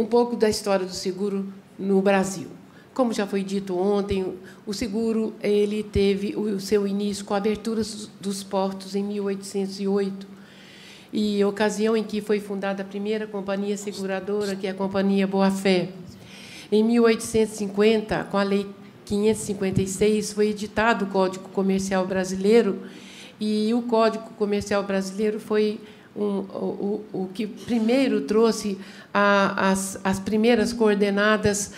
um pouco da história do seguro no Brasil. Como já foi dito ontem, o seguro ele teve o seu início com a abertura dos portos em 1808, e ocasião em que foi fundada a primeira companhia seguradora, que é a Companhia Boa Fé. Em 1850, com a Lei 556, foi editado o Código Comercial Brasileiro, e o Código Comercial Brasileiro foi o que primeiro trouxe as primeiras coordenadas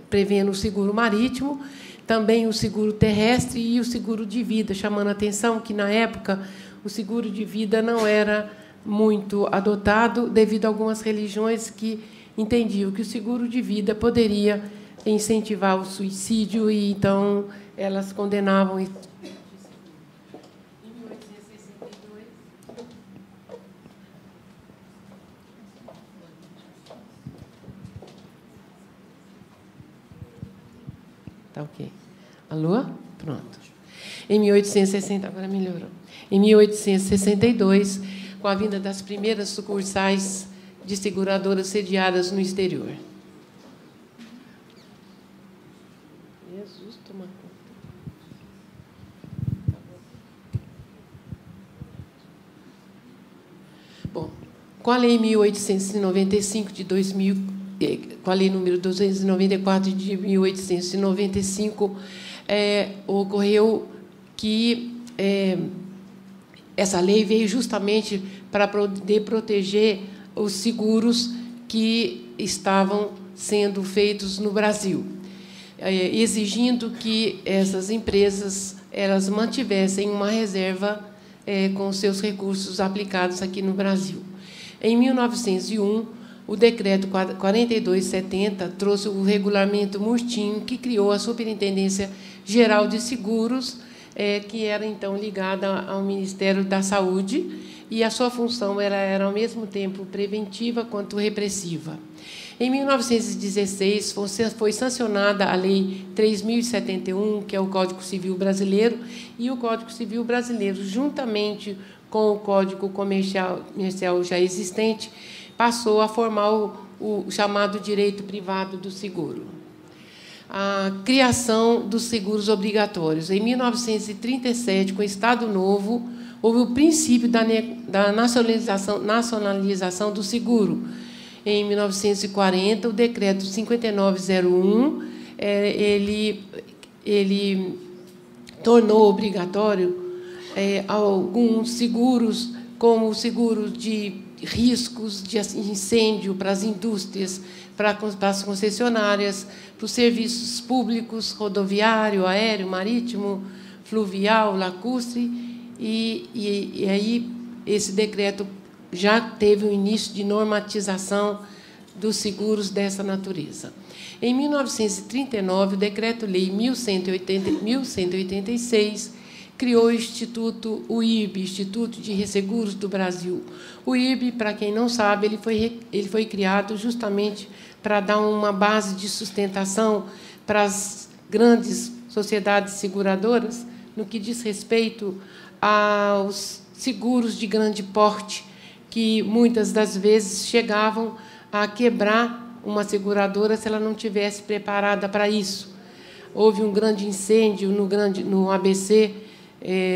prevendo o seguro marítimo, também o seguro terrestre e o seguro de vida, chamando a atenção que, na época, o seguro de vida não era muito adotado, devido a algumas religiões que entendiam que o seguro de vida poderia incentivar o suicídio, e, então, elas condenavam. Em 1862. Tá ok. Alô? Pronto. Em 1860, agora melhorou. Em 1862, com a vinda das primeiras sucursais de seguradoras sediadas no exterior. Jesus, toma conta. Bom, com a Lei 1895 de 2000, com a Lei número 294 de 1895, ocorreu que essa lei veio justamente para poder proteger os seguros que estavam sendo feitos no Brasil, exigindo que essas empresas elas mantivessem uma reserva com seus recursos aplicados aqui no Brasil. Em 1901, o Decreto 4270 trouxe o Regulamento Murtinho, que criou a Superintendência Geral de Seguros, que era, então, ligada ao Ministério da Saúde, e a sua função era, ao mesmo tempo, preventiva quanto repressiva. Em 1916, foi sancionada a Lei 3.071, que é o Código Civil Brasileiro, e o Código Civil Brasileiro, juntamente com o Código Comercial já existente, passou a formar o chamado direito privado do seguro. A criação dos seguros obrigatórios. Em 1937, com o Estado Novo, houve o princípio da nacionalização do seguro. Em 1940, o Decreto 5901, ele tornou obrigatório alguns seguros, como o seguro de riscos de incêndio para as indústrias, para as concessionárias, para os serviços públicos, rodoviário, aéreo, marítimo, fluvial, lacustre, e aí esse decreto já teve o início de normatização dos seguros dessa natureza. Em 1939, o Decreto-Lei 1186 criou o Instituto UIB, Instituto de Resseguros do Brasil. O UIB, para quem não sabe, ele foi criado justamente para dar uma base de sustentação para as grandes sociedades seguradoras no que diz respeito aos seguros de grande porte, que muitas das vezes chegavam a quebrar uma seguradora se ela não tivesse preparada para isso. Houve um grande incêndio no ABC,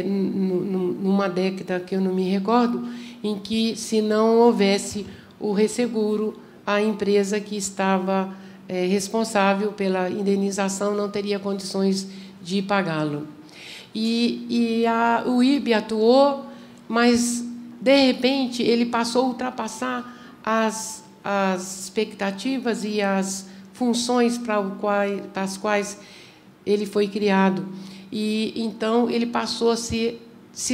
numa década que eu não me recordo, em que, se não houvesse o resseguro, a empresa que estava responsável pela indenização não teria condições de pagá-lo. O IB atuou, mas, de repente, ele passou a ultrapassar as expectativas e as funções para as quais ele foi criado. E, então, ele passou a se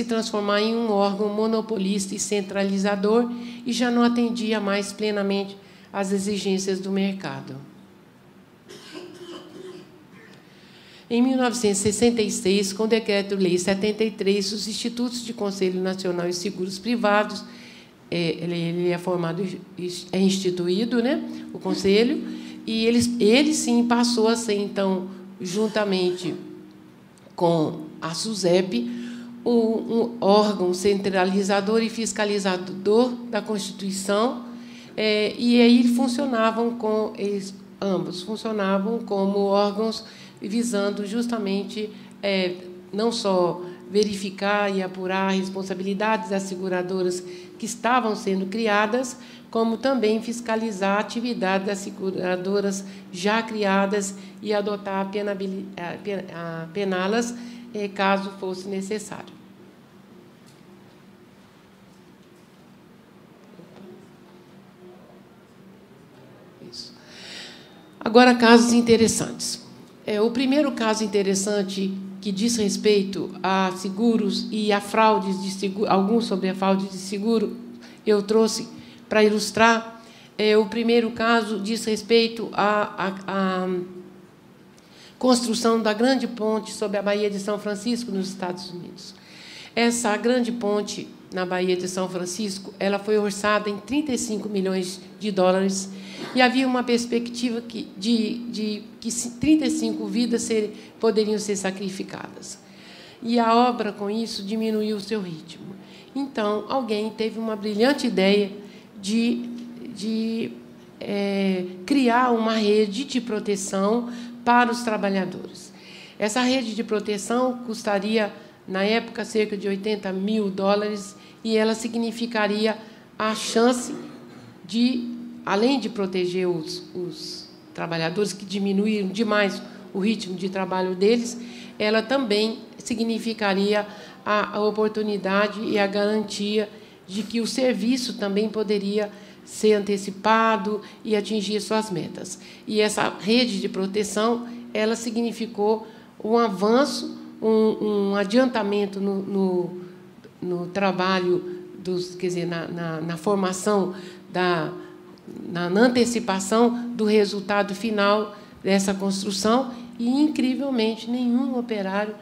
transformar em um órgão monopolista e centralizador, e já não atendia mais plenamente às exigências do mercado. Em 1966, com o Decreto-Lei 73, os Institutos de Conselho Nacional de Seguros Privados, ele é instituído, né, o Conselho, e ele sim passou a ser, então, juntamente com a SUSEP, um órgão centralizador e fiscalizador da Constituição, E aí ambos funcionavam como órgãos visando justamente não só verificar e apurar responsabilidades das seguradoras que estavam sendo criadas, como também fiscalizar a atividade das seguradoras já criadas e adotar pená-las caso fosse necessário. Isso. Agora, casos interessantes. O primeiro caso interessante que diz respeito a seguros e a fraudes de seguro, alguns sobre a fraude de seguro, eu trouxe para ilustrar. O primeiro caso diz respeito à construção da grande ponte sobre a Baía de São Francisco, nos Estados Unidos. Essa grande ponte na Baía de São Francisco, ela foi orçada em 35 milhões de dólares e havia uma perspectiva de que 35 vidas poderiam ser sacrificadas. E a obra, com isso, diminuiu o seu ritmo. Então, alguém teve uma brilhante ideia de criar uma rede de proteção para os trabalhadores. Essa rede de proteção custaria, na época, cerca de 80 mil dólares, e ela significaria a chance de, além de proteger os trabalhadores, que diminuíram demais o ritmo de trabalho deles, ela também significaria a oportunidade e a garantia de que o serviço também poderia ser antecipado e atingir suas metas. E essa rede de proteção, ela significou um avanço, um adiantamento no trabalho quer dizer, na formação, na antecipação do resultado final dessa construção, e, incrivelmente, nenhum operário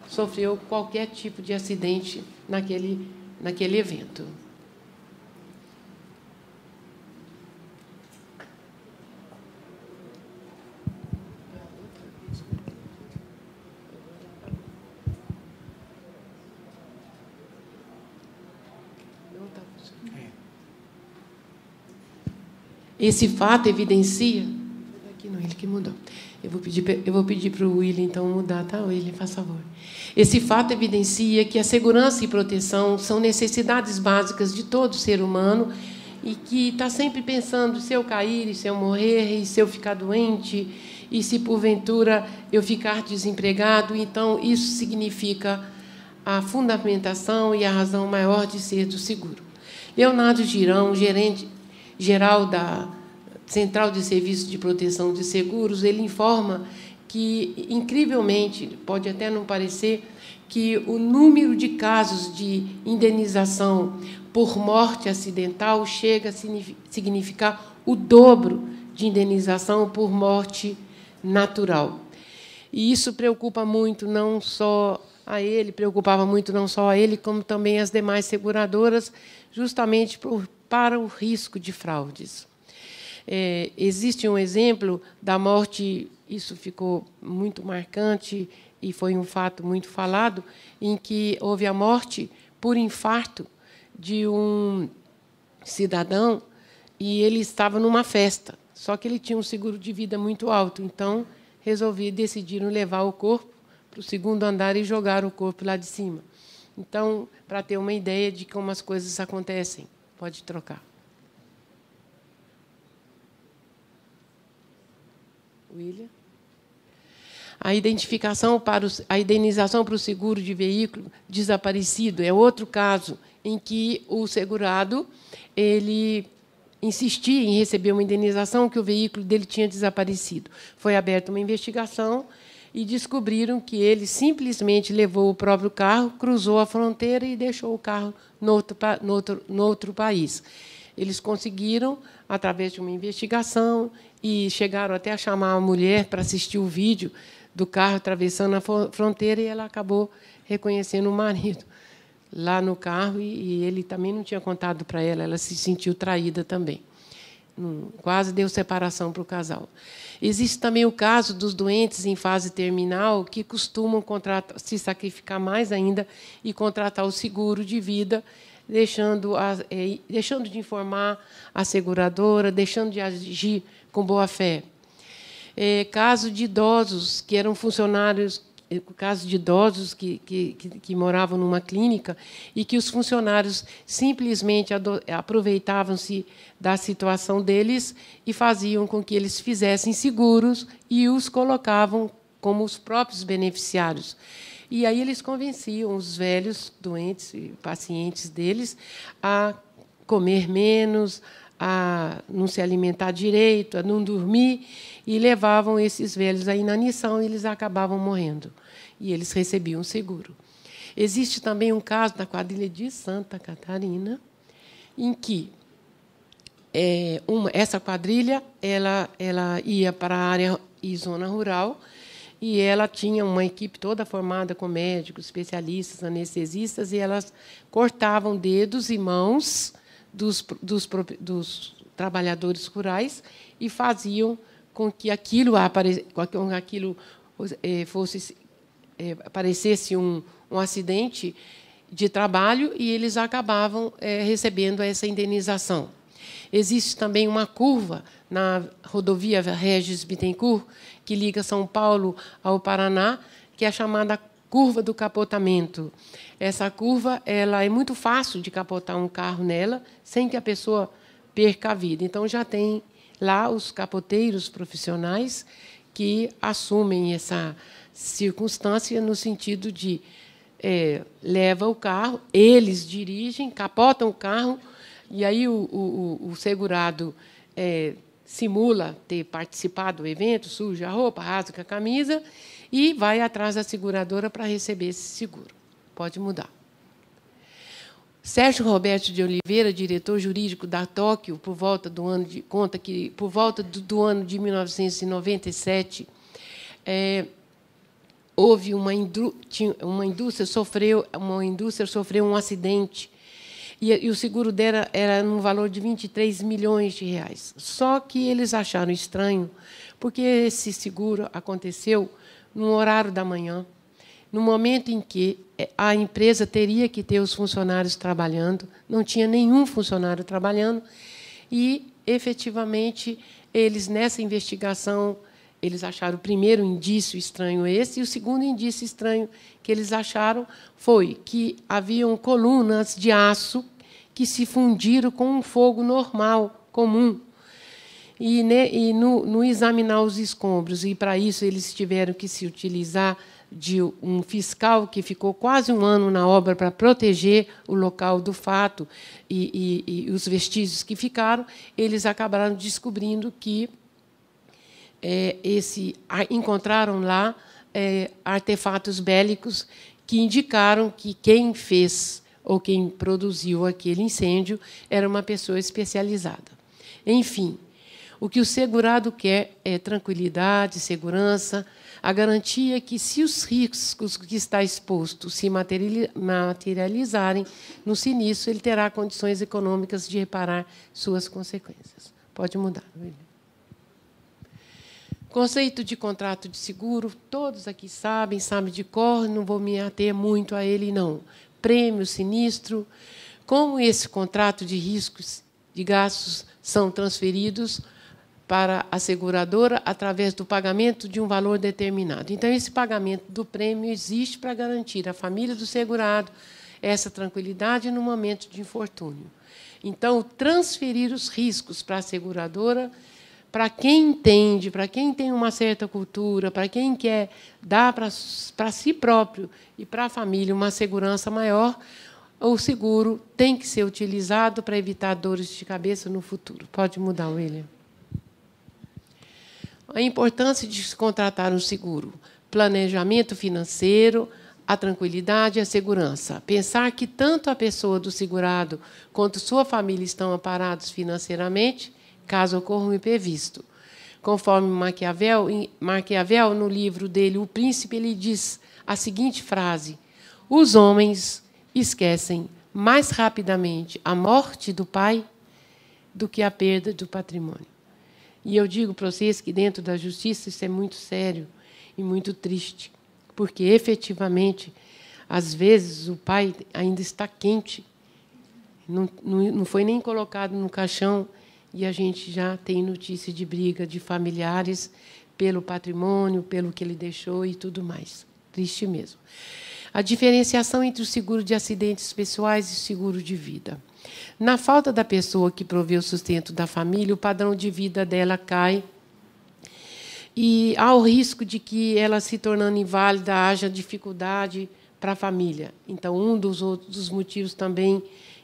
sofreu qualquer tipo de acidente naquele evento. Esse fato evidencia... Aqui não, ele que mudou. Eu vou pedir para o William, então, mudar, tá? William, faz favor. Esse fato evidencia que a segurança e proteção são necessidades básicas de todo ser humano e que está sempre pensando, se eu cair, e se eu morrer, e se eu ficar doente, e se, porventura, eu ficar desempregado. Então, isso significa a fundamentação e a razão maior de ser do seguro. Leonardo Girão, gerente-geral da Central de Serviços de Proteção de Seguros, ele informa que, incrivelmente, pode até não parecer, que o número de casos de indenização por morte acidental chega a significar o dobro de indenização por morte natural. E isso preocupava muito não só a ele, como também as demais seguradoras, justamente para o risco de fraudes. Existe um exemplo da morte, isso ficou muito marcante e foi um fato muito falado, em que houve a morte por infarto de um cidadão e ele estava numa festa, só que ele tinha um seguro de vida muito alto, então decidiram levar o corpo para o segundo andar e jogar o corpo lá de cima. Então, para ter uma ideia de como as coisas acontecem, pode trocar. William. A indenização para o seguro de veículo desaparecido é outro caso em que o segurado ele insistia em receber uma indenização que o veículo dele tinha desaparecido. Foi aberta uma investigação e descobriram que ele simplesmente levou o próprio carro, cruzou a fronteira e deixou o carro no outro país. Eles conseguiram, através de uma investigação, e chegaram até a chamar a mulher para assistir o vídeo do carro atravessando a fronteira, e ela acabou reconhecendo o marido lá no carro, e ele também não tinha contado para ela, ela se sentiu traída também. Quase deu separação para o casal. Existe também o caso dos doentes em fase terminal que costumam se sacrificar mais ainda e contratar o seguro de vida deixando de informar a seguradora, deixando de agir com boa-fé. Caso de idosos que eram funcionários, caso de idosos que moravam numa clínica e que os funcionários simplesmente aproveitavam-se da situação deles e faziam com que eles fizessem seguros e os colocavam como os próprios beneficiários. E aí eles convenciam os velhos doentes e pacientes deles a comer menos, a não se alimentar direito, a não dormir, e levavam esses velhos à inanição e eles acabavam morrendo. E eles recebiam seguro. Existe também um caso na quadrilha de Santa Catarina, em que essa quadrilha ela ia para a área e zona rural, e ela tinha uma equipe toda formada com médicos, especialistas, anestesistas, e elas cortavam dedos e mãos dos trabalhadores rurais e faziam com que aquilo parecesse um acidente de trabalho, e eles acabavam recebendo essa indenização. Existe também uma curva na rodovia Regis Bittencourt, que liga São Paulo ao Paraná, que é a chamada curva do capotamento. Essa curva ela é muito fácil de capotar um carro nela, sem que a pessoa perca a vida. Então, já tem lá os capoteiros profissionais que assumem essa circunstância no sentido de leva o carro, eles dirigem, capotam o carro, e aí o segurado simula ter participado do evento, suja a roupa, rasga a camisa e vai atrás da seguradora para receber esse seguro. Pode mudar. Sérgio Roberto de Oliveira, diretor jurídico da Tóquio, conta que, por volta do ano de 1997, houve uma indústria sofreu um acidente, e o seguro dela era no valor de 23 milhões de reais. Só que eles acharam estranho, porque esse seguro aconteceu no horário da manhã, no momento em que a empresa teria que ter os funcionários trabalhando, não tinha nenhum funcionário trabalhando, e, efetivamente, eles, nessa investigação, eles acharam o primeiro indício estranho esse, e o segundo indício estranho que eles acharam foi que haviam colunas de aço que se fundiram com um fogo normal, comum. E no examinar os escombros, e para isso eles tiveram que se utilizar de um fiscal que ficou quase um ano na obra para proteger o local do fato e os vestígios que ficaram, eles acabaram descobrindo que encontraram lá artefatos bélicos que indicaram que quem fez ou quem produziu aquele incêndio era uma pessoa especializada. Enfim, o que o segurado quer é tranquilidade, segurança, a garantia que, se os riscos que está exposto se materializarem no sinistro, ele terá condições econômicas de reparar suas consequências. Pode mudar. Conceito de contrato de seguro, todos aqui sabem de cor, não vou me ater muito a ele, não. Prêmio, sinistro, como esse contrato de riscos de gastos são transferidos para a seguradora através do pagamento de um valor determinado. Então, esse pagamento do prêmio existe para garantir à família do segurado essa tranquilidade no momento de infortúnio. Então, transferir os riscos para a seguradora, para quem entende, para quem tem uma certa cultura, para quem quer dar para si próprio e para a família uma segurança maior, o seguro tem que ser utilizado para evitar dores de cabeça no futuro. Pode mudar, William. A importância de se contratar um seguro: planejamento financeiro, a tranquilidade e a segurança. Pensar que tanto a pessoa do segurado quanto sua família estão amparados financeiramente, caso ocorra um imprevisto. Conforme Maquiavel, no livro dele, O Príncipe, ele diz a seguinte frase: os homens esquecem mais rapidamente a morte do pai do que a perda do patrimônio. E eu digo para vocês que, dentro da justiça, isso é muito sério e muito triste, porque, efetivamente, às vezes, o pai ainda está quente Não foi nem colocado no caixão e a gente já tem notícia de briga de familiares pelo patrimônio, pelo que ele deixou e tudo mais. Triste mesmo. A diferenciação entre o seguro de acidentes pessoais e o seguro de vida. Na falta da pessoa que provê o sustento da família, o padrão de vida dela cai e há o risco de que ela, se tornando inválida, haja dificuldade para a família. Então, um dos motivos também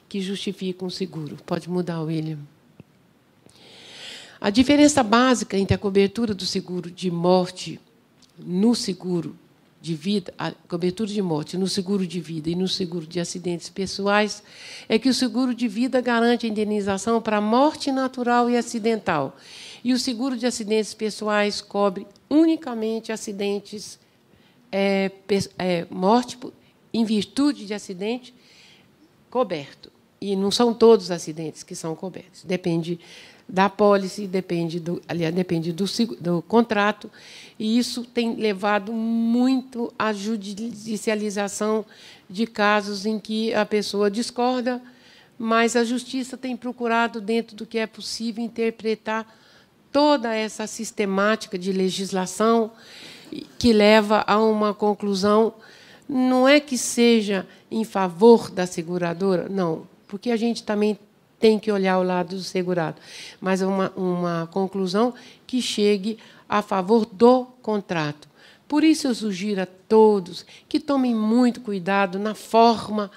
que justificam o seguro. Pode mudar, William. A diferença básica entre a cobertura do seguro de morte no seguro de vida, a cobertura de morte no seguro de vida e no seguro de acidentes pessoais, é que o seguro de vida garante a indenização para morte natural e acidental, e o seguro de acidentes pessoais cobre unicamente acidentes, morte em virtude de acidente coberto. E não são todos os acidentes que são cobertos. Depende da apólice, depende do contrato, e isso tem levado muito à judicialização de casos em que a pessoa discorda, mas a Justiça tem procurado, dentro do que é possível, interpretar toda essa sistemática de legislação que leva a uma conclusão. Não é que seja em favor da seguradora, não, porque a gente também tem que olhar o lado do segurado, mas é uma conclusão que chegue a favor do contrato. Por isso, eu sugiro a todos que tomem muito cuidado na forma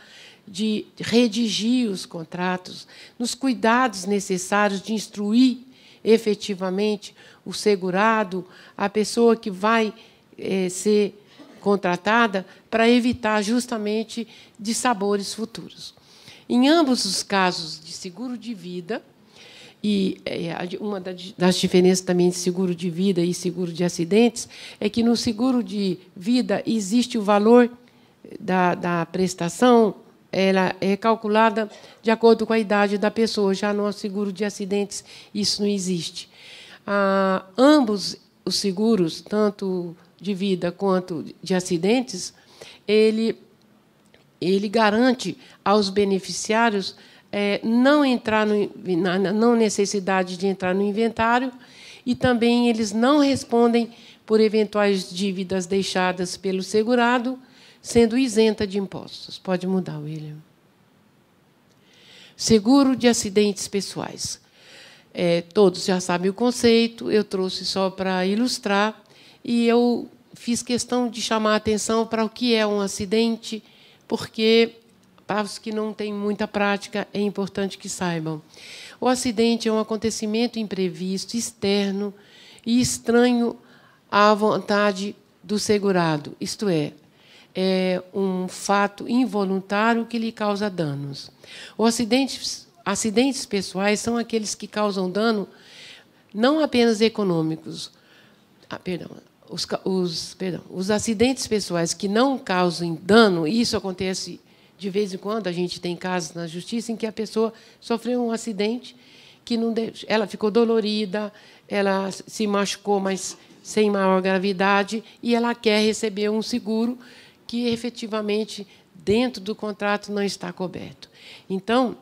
de redigir os contratos, nos cuidados necessários de instruir efetivamente o segurado, a pessoa que vai ser contratada, para evitar justamente dissabores futuros. Em ambos os casos de seguro de vida, e uma das diferenças também de seguro de vida e seguro de acidentes é que no seguro de vida existe o valor da prestação, ela é calculada de acordo com a idade da pessoa. Já no seguro de acidentes isso não existe. Ambos os seguros, tanto de vida quanto de acidentes, ele garante aos beneficiários não necessidade de entrar no inventário, e também eles não respondem por eventuais dívidas deixadas pelo segurado, sendo isenta de impostos. Pode mudar, William. Seguro de acidentes pessoais. Todos já sabem o conceito, eu trouxe só para ilustrar, e eu fiz questão de chamar a atenção para o que é um acidente, porque, para os que não têm muita prática, é importante que saibam. O acidente é um acontecimento imprevisto, externo e estranho à vontade do segurado, isto é um fato involuntário que lhe causa danos. Acidentes pessoais são aqueles que causam dano não apenas econômicos. Os acidentes pessoais que não causam dano, isso acontece de vez em quando, a gente tem casos na Justiça em que a pessoa sofreu um acidente, que ela ficou dolorida, ela se machucou, mas sem maior gravidade, e ela quer receber um seguro que, efetivamente, dentro do contrato não está coberto. Então,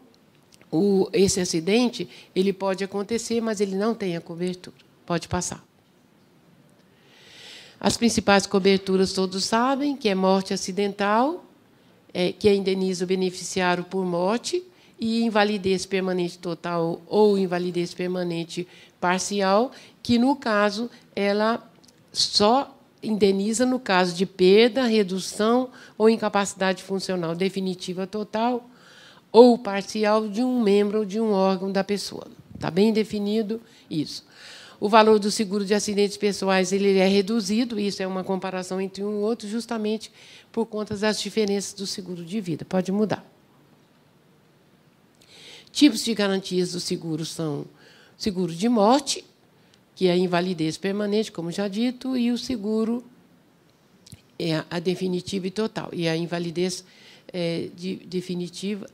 esse acidente ele pode acontecer, mas ele não tem a cobertura. Pode passar. As principais coberturas todos sabem, que é morte acidental, que indeniza o beneficiário por morte, e invalidez permanente total ou invalidez permanente parcial, que, no caso, ela só indeniza no caso de perda, redução ou incapacidade funcional definitiva total ou parcial de um membro ou de um órgão da pessoa. Está bem definido isso. O valor do seguro de acidentes pessoais ele é reduzido, isso é uma comparação entre um e outro, justamente por conta das diferenças do seguro de vida. Pode mudar. Tipos de garantias do seguro são seguro de morte, que é a invalidez permanente, como já dito, e o seguro é a definitiva e total, e a invalidez definitiva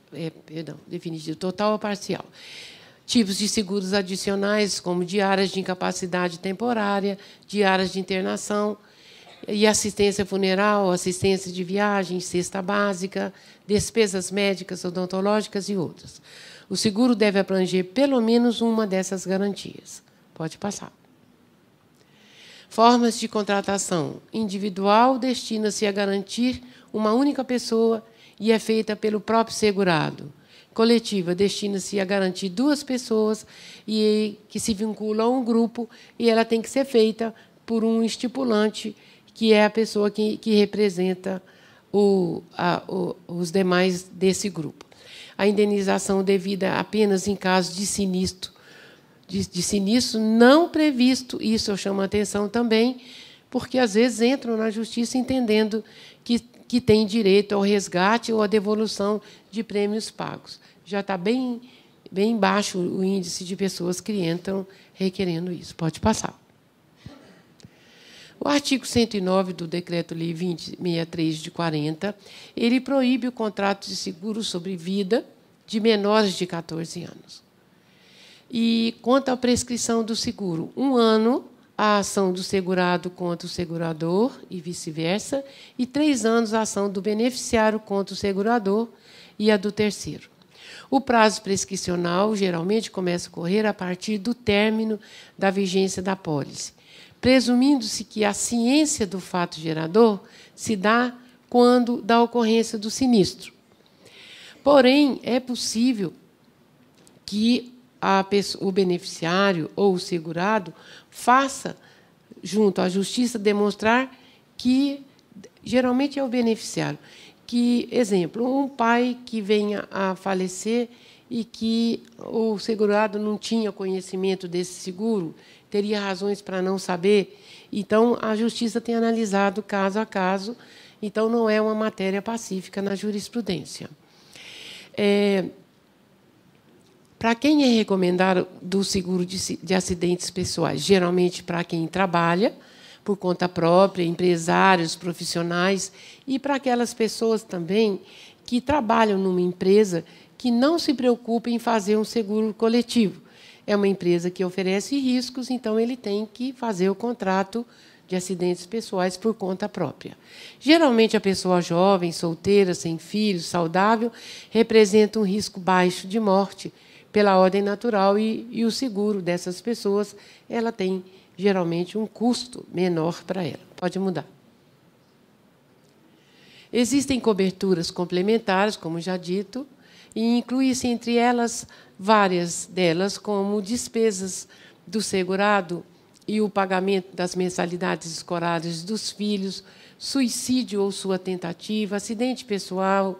total ou parcial. Tipos de seguros adicionais, como diárias de incapacidade temporária, diárias de internação, e assistência funeral, assistência de viagem, cesta básica, despesas médicas, odontológicas e outras. O seguro deve abranger pelo menos uma dessas garantias. Pode passar. Formas de contratação. Individual destina-se a garantir uma única pessoa e é feita pelo próprio segurado. Coletiva destina-se a garantir duas pessoas e que se vinculam a um grupo e ela tem que ser feita por um estipulante, que é a pessoa que representa os demais desse grupo. A indenização devida apenas em caso de sinistro, sinistro não previsto, isso eu chamo a atenção também, porque às vezes entram na justiça entendendo que tem direito ao resgate ou à devolução de prêmios pagos. Já está bem baixo o índice de pessoas que entram requerendo isso. Pode passar. O artigo 109 do Decreto-Lei 2063 de 40, ele proíbe o contrato de seguro sobre vida de menores de 14 anos. E quanto à prescrição do seguro, 1 ano a ação do segurado contra o segurador e vice-versa, e 3 anos a ação do beneficiário contra o segurador e a do terceiro. O prazo prescricional geralmente começa a correr a partir do término da vigência da apólice, presumindo-se que a ciência do fato gerador se dá quando da ocorrência do sinistro. Porém, é possível que o beneficiário ou o segurado faça, junto à justiça, demonstrar que, geralmente é o beneficiário, que, exemplo, um pai que venha a falecer e que o segurado não tinha conhecimento desse seguro, teria razões para não saber. Então, a justiça tem analisado caso a caso, então não é uma matéria pacífica na jurisprudência. Para quem é recomendado do seguro de acidentes pessoais? Geralmente para quem trabalha por conta própria, empresários, profissionais, e para aquelas pessoas também que trabalham numa empresa que não se preocupa em fazer um seguro coletivo. É uma empresa que oferece riscos, então ele tem que fazer o contrato de acidentes pessoais por conta própria. Geralmente, a pessoa jovem, solteira, sem filhos, saudável, representa um risco baixo de morte pela ordem natural e o seguro dessas pessoas ela tem, geralmente, um custo menor para ela. Pode mudar. Existem coberturas complementares, como já dito, e inclui-se entre elas várias delas, como despesas do segurado e o pagamento das mensalidades escolares dos filhos, suicídio ou sua tentativa, acidente pessoal,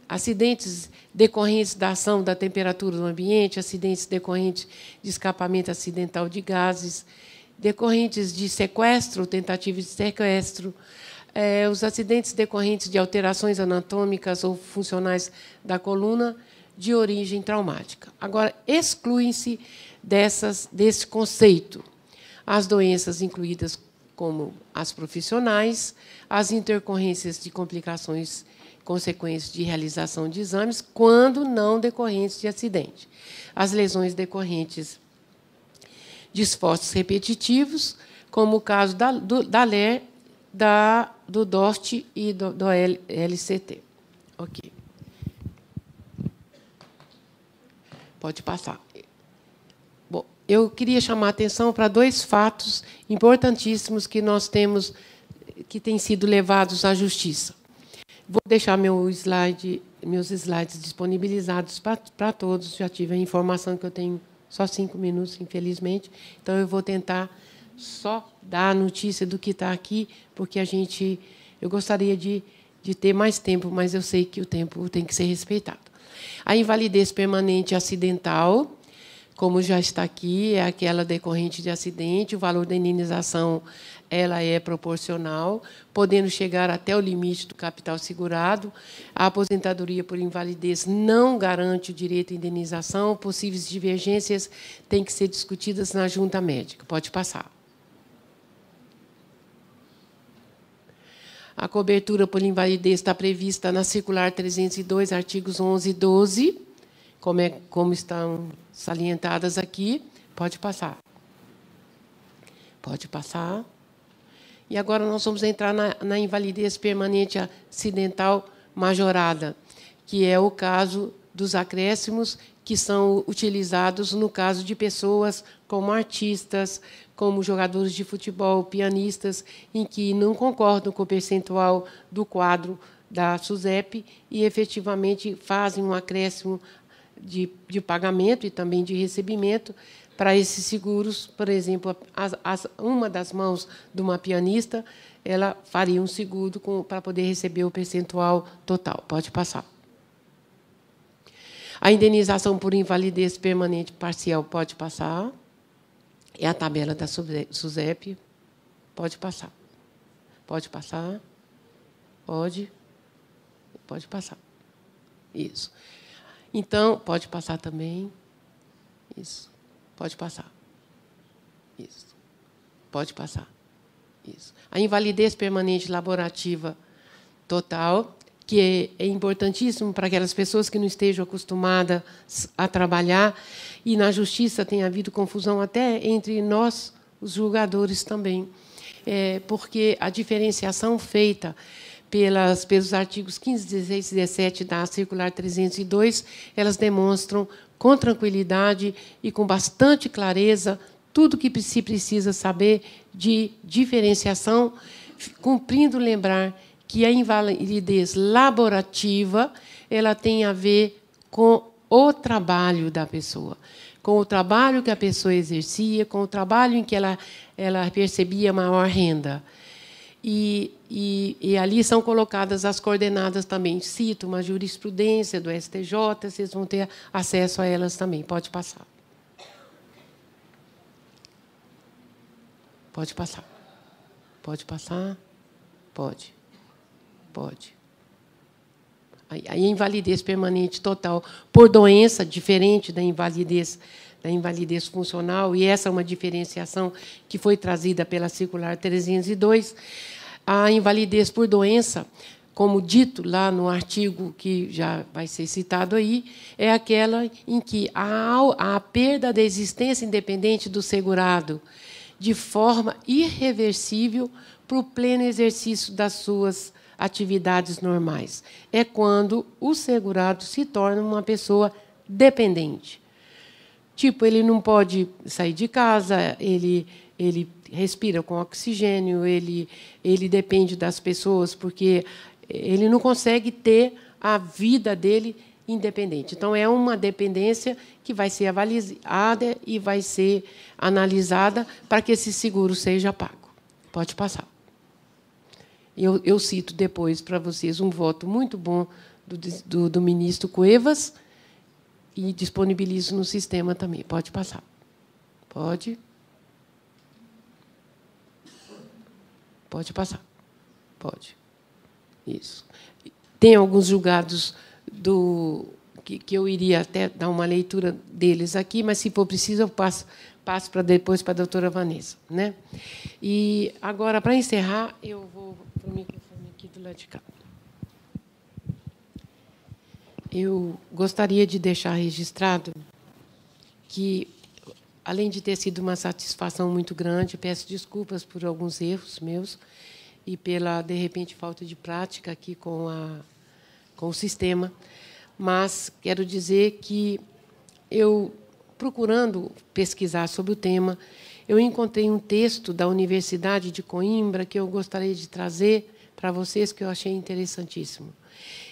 acidentes decorrentes da ação da temperatura do ambiente, acidentes decorrentes de escapamento acidental de gases, decorrentes de sequestro ou tentativa de sequestro, os acidentes decorrentes de alterações anatômicas ou funcionais da coluna de origem traumática. Agora, excluem-se desse conceito as doenças incluídas como as profissionais, as intercorrências de complicações consequentes de realização de exames, quando não decorrentes de acidente, as lesões decorrentes de esforços repetitivos, como o caso da LER, do DORT e do LCT. Ok. Pode passar. Bom, eu queria chamar a atenção para 2 fatos importantíssimos que nós temos, que têm sido levados à justiça. Vou deixar meus slides disponibilizados para todos. Já tive a informação que eu tenho só 5 minutos, infelizmente. Então, eu vou tentar só dar a notícia do que está aqui, porque eu gostaria de ter mais tempo, mas eu sei que o tempo tem que ser respeitado. A invalidez permanente acidental, como já está aqui, é aquela decorrente de acidente. O valor da indenização ela é proporcional, podendo chegar até o limite do capital segurado. A aposentadoria por invalidez não garante o direito à indenização. Possíveis divergências têm que ser discutidas na junta médica. Pode passar. A cobertura por invalidez está prevista na Circular 302, artigos 11 e 12, como estão salientadas aqui. Pode passar. Pode passar. E agora nós vamos entrar na invalidez permanente acidental majorada, que é o caso dos acréscimos que são utilizados no caso de pessoas como artistas, como jogadores de futebol, pianistas, em que não concordam com o percentual do quadro da SUSEP e, efetivamente, fazem um acréscimo de pagamento e também de recebimento para esses seguros. Por exemplo, uma das mãos de uma pianista, ela faria um seguro para poder receber o percentual total. Pode passar. A indenização por invalidez permanente parcial pode passar. É a tabela da SUSEP. Pode passar. Pode passar. Pode. Pode passar. Isso. Então, pode passar também. Isso. Pode passar. Isso. Pode passar. Isso. A invalidez permanente laborativa total, que é importantíssimo para aquelas pessoas que não estejam acostumadas a trabalhar, e na justiça tem havido confusão até entre nós, os julgadores também, porque a diferenciação feita pelos artigos 15, 16 e 17 da Circular 302, elas demonstram com tranquilidade e com bastante clareza tudo que se precisa saber de diferenciação, cumprindo lembrar que a invalidez laborativa ela tem a ver com o trabalho da pessoa, com o trabalho que a pessoa exercia, com o trabalho em que ela percebia maior renda. E ali são colocadas as coordenadas também. Cito uma jurisprudência do STJ, vocês vão ter acesso a elas também. Pode passar. Pode passar. Pode passar? Pode. Pode. A invalidez permanente total por doença, diferente da invalidez funcional, e essa é uma diferenciação que foi trazida pela Circular 302. A invalidez por doença, como dito lá no artigo que já vai ser citado aí, é aquela em que a perda da existência independente do segurado de forma irreversível para o pleno exercício das suas atividades normais. É quando o segurado se torna uma pessoa dependente. Tipo, ele não pode sair de casa, ele respira com oxigênio, ele depende das pessoas, porque ele não consegue ter a vida dele independente. Então, é uma dependência que vai ser avaliada e vai ser analisada para que esse seguro seja pago. Pode passar. Eu cito depois para vocês um voto muito bom do ministro Cuevas e disponibilizo no sistema também. Pode passar. Pode. Pode passar. Pode. Isso. Tem alguns julgados que eu iria até dar uma leitura deles aqui, mas, se for preciso, eu passo para depois para a doutora Vanessa, né? E agora, para encerrar, eu vou para o microfone aqui do lado de cá. Eu gostaria de deixar registrado que, além de ter sido uma satisfação muito grande, peço desculpas por alguns erros meus e pela, de repente, falta de prática aqui com o sistema, mas quero dizer que eu, procurando pesquisar sobre o tema, eu encontrei um texto da Universidade de Coimbra que eu gostaria de trazer para vocês, que eu achei interessantíssimo.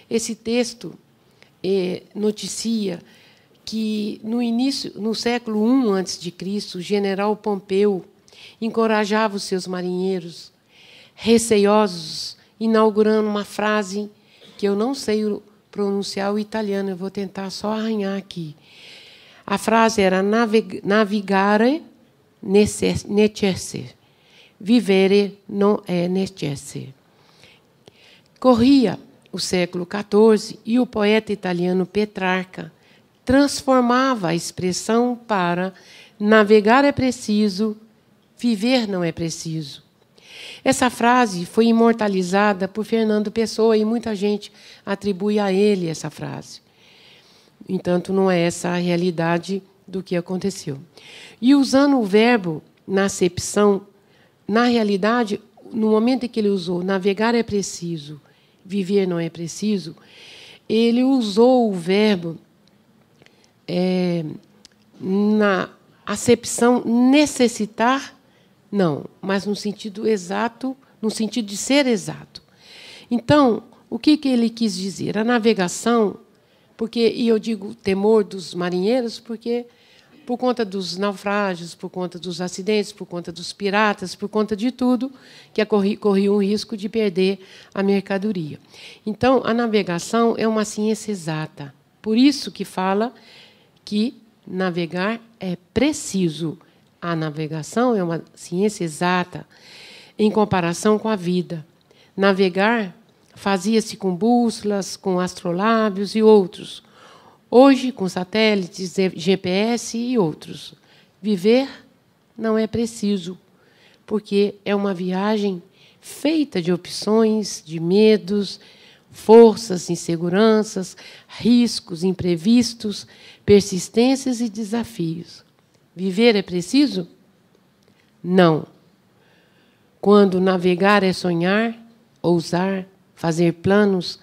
Esse texto noticia que, no século I a.C., o general Pompeu encorajava os seus marinheiros, receiosos, inaugurando uma frase que eu não sei pronunciar o italiano, eu vou tentar só arranhar aqui. A frase era navigare necesse, vivere non è necesse. Corria o século XIV e o poeta italiano Petrarca transformava a expressão para navegar é preciso, viver não é preciso. Essa frase foi imortalizada por Fernando Pessoa e muita gente atribui a ele essa frase. Entanto, não é essa a realidade do que aconteceu. E, usando o verbo na acepção na realidade, no momento em que ele usou navegar é preciso, viver não é preciso, ele usou o verbo na acepção necessitar, não, mas no sentido exato, no sentido de ser exato. Então, o que ele quis dizer? A navegação, e eu digo temor dos marinheiros, porque por conta dos naufrágios, por conta dos acidentes, por conta dos piratas, por conta de tudo, que corria o risco de perder a mercadoria. Então, a navegação é uma ciência exata. Por isso que fala que navegar é preciso. A navegação é uma ciência exata em comparação com a vida. Navegar fazia-se com bússolas, com astrolábios e outros. Hoje, com satélites, GPS e outros. Viver não é preciso, porque é uma viagem feita de opções, de medos, forças, inseguranças, riscos, imprevistos, persistências e desafios. Viver é preciso? Não. Quando navegar é sonhar, ousar, fazer planos,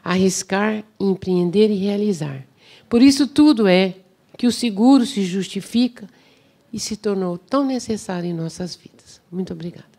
arriscar, empreender e realizar. Por isso tudo é que o seguro se justifica e se tornou tão necessário em nossas vidas. Muito obrigada.